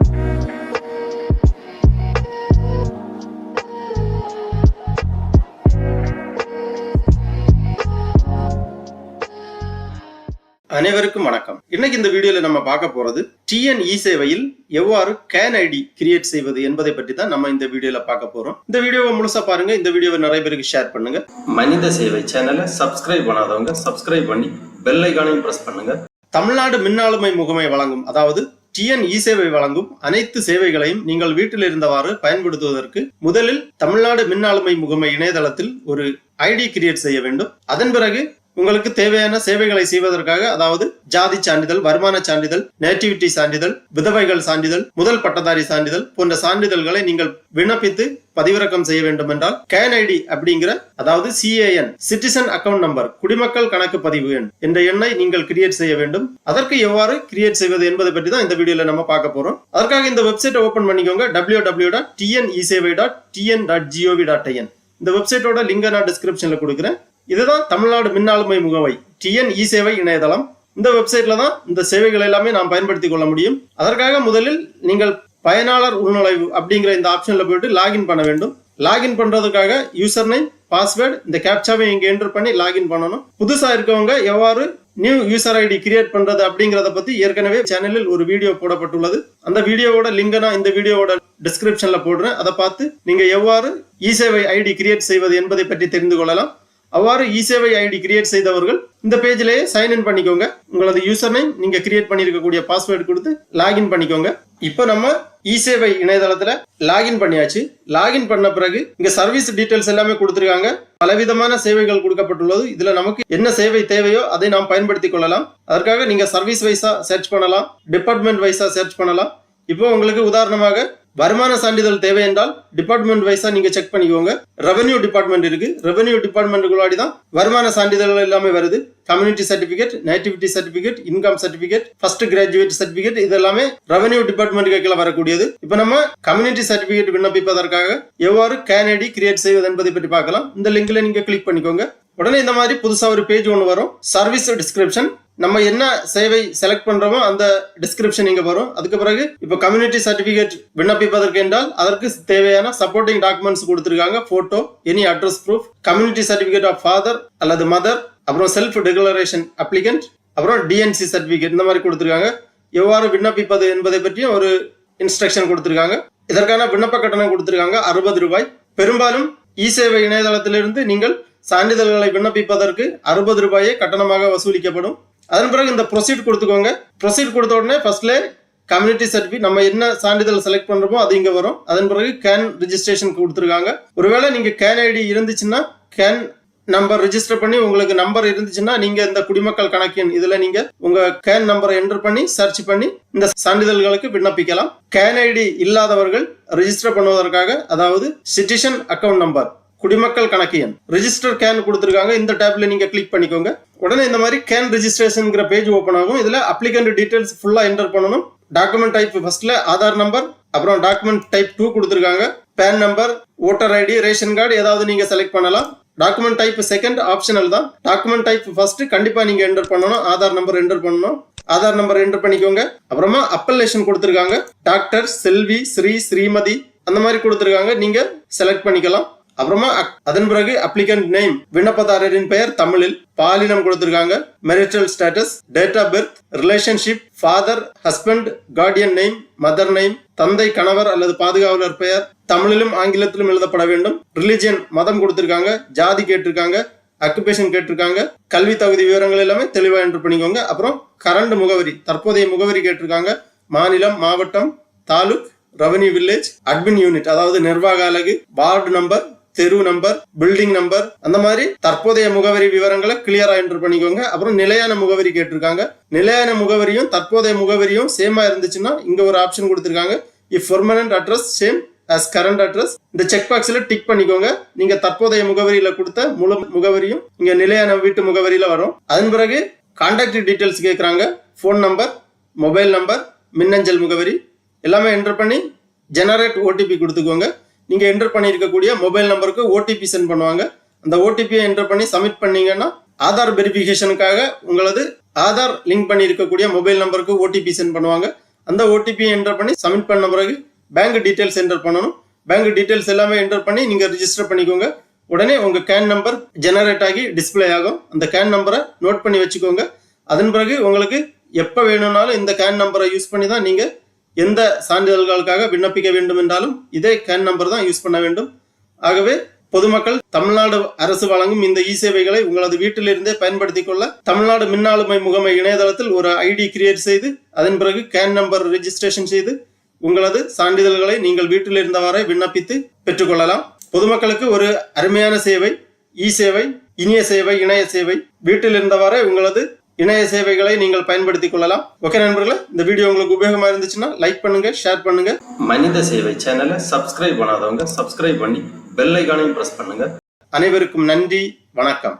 அனைவருக்கும் வணக்கம். இன்னைக்கு இந்த வீடியோல நம்ம பார்க்க போறது டிஎன் இ-சேவையில் எவ்வாறு கேன் ஐடி கிரியேட் செய்வது என்பதை பற்றி தான் நம்ம இந்த வீடியோல பார்க்க போறோம். இந்த வீடியோவை முழுசா பாருங்க. இந்த வீடியோவை நிறைய பேருக்கு ஷேர் பண்ணுங்க. மனித சேவை சேனலை சப்ஸ்கிரைப் பண்ணாதவங்க சப்ஸ்கிரைப் பண்ணி பெல் ஐகானையும் பிரஸ் பண்ணுங்க. தமிழ்நாடு மின் ஆளுமை முகமை வழங்கும், அதாவது டிஎன் இ-சேவை வழங்கும் அனைத்து சேவைகளையும் நீங்கள் வீட்டில் இருந்தவாறு பயன்படுத்துவதற்கு முதலில் தமிழ்நாடு மின் ஆளுமை முகமை இணையதளத்தில் ஒரு ஐடி கிரியேட் செய்ய வேண்டும். அதன் பிறகு உங்களுக்கு தேவையான சேவைகளை செய்வதற்காக, அதாவது ஜாதி சான்றிதழ், வருமான சான்றிதழ், நேட்டிவிட்டி சான்றிதழ், விதவைகள் சான்றிதழ், முதல் பட்டதாரி சான்றிதழ் போன்ற சான்றிதழ்களை நீங்கள் விண்ணப்பித்து பதிவிறக்கம் செய்ய வேண்டும் என்றால் கேன் ஐடி அப்படிங்கிற, அதாவது CAN சிட்டிசன் அக்கவுண்ட் நம்பர், குடிமக்கள் கணக்கு பதிவு எண் என்ற எண்ணை நீங்கள் கிரியேட் செய்ய வேண்டும். அதற்கு எவ்வாறு கிரியேட் செய்வது என்பதை பற்றி தான் இந்த வீடியோல நம்ம பார்க்க போறோம். அதற்காக இந்த வெப்சைட்டை ஓபன் பண்ணிக்கோங்க. www.tnisevai.tn.gov.in. இந்த வெப்சைட்டோட லிங்கை நான் டிஸ்கிரிப்ஷன்ல கொடுக்குறேன். இதுதான் தமிழ்நாடு மின் ஆளுமை முகமை டிஎன் இ-சேவை இணையதளம். இந்த வெப்சைட்ல தான் இந்த சேவைகள் எல்லாமே நாம் பயன்படுத்திக் கொள்ள முடியும். அதற்காக முதலில் நீங்கள் பயனாளர் உள்நுழைவு அப்படிங்கிற இந்த ஆப்ஷன்ல போயிட்டு லாகின் பண்ண வேண்டும். லாகின் பண்றதுக்காக யூசர் நேம், பாஸ்வேர்டு, இந்த கேப்சாவை இங்க என்டர் பண்ணி லாகின் பண்ணணும். புதுசா இருக்கவங்க எவ்வாறு நியூ யூசர் ஐடி கிரியேட் பண்றது அப்படிங்கறத பத்தி ஏற்கனவே சேனலில் ஒரு வீடியோ போடப்பட்டுள்ளது. அந்த வீடியோவோட லிங்கை நான் இந்த வீடியோவோட டிஸ்கிரிப்ஷன்ல போடுறேன். அதை பார்த்து நீங்க எவ்வாறு இ-சேவை ஐடி கிரியேட் செய்வது என்பதை பற்றி தெரிந்து கொள்ளலாம். அவ்வாறு இ-சேவை ஐடி கிரியேட் செய்தவர்கள் இந்த பேஜ்லயே சைன் இன் பண்ணிக்கோங்க. உங்களது யூசர் நேம், நீங்க கிரியேட் பண்ணிருக்கக்கூடிய பாஸ்வேர்டு கொடுத்து லாகின் பண்ணிக்கோங்க. இப்போ நம்ம இ-சேவை இணையதளத்துல லாகின் பண்ணியாச்சு. லாகின் பண்ண பிறகு இங்க சர்வீஸ் டீடைல்ஸ் எல்லாமே கொடுத்திருக்காங்க. பலவிதமான சேவைகள் கொடுக்கப்பட்டுள்ளது. இதுல நமக்கு என்ன சேவை தேவையோ அதை நாம் பயன்படுத்திக் கொள்ளலாம். அதற்காக நீங்க சர்வீஸ் வைஸா சர்ச் பண்ணலாம், டிபார்ட்மெண்ட் வைஸா சர்ச் பண்ணலாம். இப்போ உங்களுக்கு உதாரணமாக வருமான சான்றிதழ் தேவை என்றால் டிபார்ட்மெண்ட் வைஸா நீங்க செக் பண்ணிக்கோங்க. ரெவென்யூ டிபார்ட்மெண்ட் இருக்கு. ரெவென்யூ டிபார்ட்மெண்ட்டுக்குள்ளாடி தான் வருமான சான்றிதழ்கள் எல்லாமே வருது. Community certificate, nativity certificate, income certificate, first graduate certificate, இது எல்லாமே ரெவென்யூ டிபார்ட்மெண்ட்டுக்கு கீழே வரக்கூடியது. இப்போ நம்ம கம்யூனிட்டி சர்டிபிகேட் விண்ணப்பிப்பதற்காக எவ்வாறு கேன் ஐடி கிரியேட் செய்வது என்பதை பற்றி பார்க்கலாம். இந்த லிங்க்ல நீங்க கிளிக் பண்ணிக்கோங்க. உடனே இந்த மாதிரி புதுசா ஒரு பேஜ் ஒன்று வரும். சர்வீஸ் டிஸ்கிரிப்ஷன், நம்ம என்ன சேவை செலக்ட் பண்றோமோ அந்த டிஸ்கிரிப்ஷன் இங்க வரும். அதுக்கு பிறகு இப்போ கம்யூனிட்டி சர்டிபிகேட் விண்ணப்பிப்பதற்கு என்றால் அதற்கு தேவையான சப்போர்ட்டிங் டாக்குமெண்ட்ஸ் கொடுத்திருக்காங்க. Photo, any address proof, community certificate of father அல்லது மதர், அப்புறம் செல்ஃப் டிக்ளரேஷன் அப்ளிகன்ட், அப்புறம் டிஎன்சி சர்டிபிகேட், இந்த மாதிரி கொடுத்திருக்காங்க. எவ்வாறு விண்ணப்பிப்பது என்பதை பற்றியும் ஒரு இன்ஸ்ட்ரக்ஷன் கொடுத்திருக்காங்க. இதற்கான விண்ணப்ப கட்டணம் கொடுத்திருக்காங்க 60 ரூபாய். பெரும்பாலும் இ-சேவை இணையதளத்திலிருந்து நீங்கள் சான்றிதழ்களை விண்ணப்பிப்பதற்கு 60 ரூபாயே கட்டணமாக வசூலிக்கப்படும். அதன் பிறகு இந்த ப்ரொசீட் கொடுத்துக்கோங்க. ப்ரொசீட் கொடுத்த உடனே ஃபர்ஸ்ட்ல கம்யூனிட்டி சர்டிபிகேட், நம்ம என்ன சான்றிதழ் செலக்ட் பண்றோமோ அது இங்க வரும். அதன் பிறகு கேன் ரிஜிஸ்ட்ரேஷன் கொடுத்துருக்காங்க. ஒருவேளை நீங்க கேன் ஐடி இருந்துச்சுன்னா கேன் நம்பர் ரிஜிஸ்டர் பண்ணி, உங்களுக்கு நம்பர் இருந்துச்சுன்னா நீங்க இந்த குடிமக்கள் கணக்கின் இதுல நீங்க உங்க கேன் நம்பரை என்டர் பண்ணி சர்ச் பண்ணி இந்த சான்றிதழ்களுக்கு விண்ணப்பிக்கலாம். கேன் ஐடி இல்லாதவர்கள் ரிஜிஸ்டர் பண்ணுவதற்காக, அதாவது சிட்டிசன் அக்கவுண்ட் நம்பர், குடிமக்கள் கணக்கு எண், ரிஜிஸ்டர் கேன் கொடுத்திருக்காங்க. இந்த டேப்ல நீங்க கிளிக் பண்ணிக்கோங்க. உடனே இந்த மாதிரி கேன் ரிஜிஸ்ட்ரேஷன்ங்கிற பேஜ் ஓபன் ஆகும். இதுல அப்ளிகண்ட் டீடைல்ஸ் ஃபுல்லா என்டர் பண்ணணும். டாக்குமெண்ட் டைப் ஃபர்ஸ்ட்ல ஆதார் நம்பர், அப்புறம் டாக்குமெண்ட் டைப் 2 கொடுத்திருக்காங்க. PAN number, voter ID, ration card ஏதாவது நீங்க செலக்ட் பண்ணலாம். டாக்குமெண்ட் டைப் செகண்ட் ஆப்ஷனல் தான். டாக்குமெண்ட் டைப் ஃபர்ஸ்ட் கண்டிப்பா நீங்க என்டர் பண்ணணும். ஆதார் நம்பர் என்டர் பண்ணணும். ஆதார் நம்பர் என்டர் பண்ணிக்கோங்க. அப்புறமா அப்பல்லேஷன் கொடுத்திருக்காங்க. டாக்டர், செல்வி, ஸ்ரீ, ஸ்ரீமதி, அந்த மாதிரி கொடுத்திருக்காங்க. நீங்க செலக்ட் பண்ணிக்கலாம். அப்புறமா அதன் பிறகு அப்ளிகன்ட் நேம், விண்ணப்பதாரரின் பெயர் தமிழில், பாலினம் கொடுத்திருக்காங்க, marital status, date of birth, relationship, father, husband, guardian name, mother name, தந்தை, கணவர் அல்லது பாதுகாவலர் பெயர் தமிழிலும் ஆங்கிலத்திலும் எழுதப்பட வேண்டும். ரிலிஜியன், மதம் கொடுத்திருக்காங்க. ஜாதி கேட்டிருக்காங்க. அக்குபேஷன் கேட்டிருக்காங்க. கல்வி தகுதி விவரங்கள் எல்லாமே தெளிவா என்டர் பண்ணிக்கோங்க. அப்புறம் கரண்ட் முகவரி, தற்போதைய முகவரி கேட்டிருக்காங்க. மாநிலம், மாவட்டம், taluk, revenue village, admin unit, அதாவது நிர்வாக அலகு, வார்டு நம்பர், தெரு நம்பர், பில்டிங் நம்பர், அந்த மாதிரி தற்போதைய முகவரி விவரங்களை கிளியரா என்டர் பண்ணிக்கோங்க. அப்புறம் நிலையான முகவரி கேட்டிருக்காங்க. நிலையான முகவரியும் தற்போதைய முகவரியும் சேமா இருந்துச்சுன்னா இங்க ஒரு ஆப்ஷன் கொடுத்திருக்காங்க. If permanent address same as current address, இந்த செக் பாக்ஸ்ல டிக் பண்ணிக்கோங்க. நீங்க தற்போதைய முகவரியில கொடுத்த முழு முகவரியும் இங்க நிலையான வீட்டு முகவரியில வரும். அதன் பிறகு கான்டாக்ட் டீடைல்ஸ் கேட்கறாங்க. ஃபோன் நம்பர், மொபைல் நம்பர், மின்னஞ்சல் முகவரி எல்லாமே என்டர் பண்ணி ஜெனரேட் ஓடிபி கொடுத்துக்கோங்க. நீங்க என்டர் பண்ணியிருக்கக்கூடிய மொபைல் நம்பருக்கு ஓடிபி சென்ட் பண்ணுவாங்க. அந்த ஓடிபியை என்டர் பண்ணி சப்மிட் பண்ணீங்கன்னா ஆதார் வெரிஃபிகேஷனுக்காக உங்களது ஆதார் லிங்க் பண்ணி இருக்கக்கூடிய மொபைல் நம்பருக்கு ஓடிபி சென்ட் பண்ணுவாங்க. அந்த ஓடிபியை என்டர் பண்ணி சப்மிட் பண்ண பிறகு பேங்க் டீடைல்ஸ் என்டர் பண்ணணும். பேங்க் டீடைல்ஸ் எல்லாமே என்டர் பண்ணி நீங்க ரிஜிஸ்டர் பண்ணிக்கோங்க. உடனே உங்க கேன் நம்பர் ஜெனரேட் ஆகி டிஸ்பிளே ஆகும். அந்த கேன் நம்பரை நோட் பண்ணி வச்சுக்கோங்க. அதன் பிறகு உங்களுக்கு எப்போ வேணும்னாலும் இந்த கேன் நம்பரை யூஸ் பண்ணி தான் நீங்க எந்த சான்றிதழ்களுக்காக விண்ணப்பிக்க வேண்டும் என்றாலும் இதே கேன் நம்பர் தான் யூஸ் பண்ண வேண்டும். ஆகவே பொதுமக்கள் தமிழ்நாடு அரசு வழங்கும் இந்த இ சேவைகளை உங்களது வீட்டிலிருந்தே பயன்படுத்திக் கொள்ள தமிழ்நாடு மின் ஆளுமை முகமை இணையதளத்தில் ஒரு ஐடி கிரியேட் செய்து அதன் பிறகு கேன் நம்பர் ரெஜிஸ்ட்ரேஷன் செய்து உங்களது சான்றிதழ்களை நீங்கள் வீட்டில் இருந்தவாறே விண்ணப்பித்து பெற்றுக்கொள்ளலாம். பொதுமக்களுக்கு ஒரு அருமையான சேவை, இ சேவை, இணைய சேவை, இணைய சேவை. வீட்டில் இருந்தவாறே உங்களது இணைய சேவைகளை நீங்கள் பயன்படுத்திக் கொள்ளலாம். ஓகே நண்பர்களே, இந்த வீடியோ உங்களுக்கு உபயோகமா இருந்துச்சுன்னா லைக் பண்ணுங்க, ஷேர் பண்ணுங்க. மனித சேவை சேனலை சப்ஸ்கிரைப் பண்ணாதவங்க சப்ஸ்கிரைப் பண்ணி பெல் ஐகானையும் பிரஸ் பண்ணுங்க. அனைவருக்கும் நன்றி, வணக்கம்.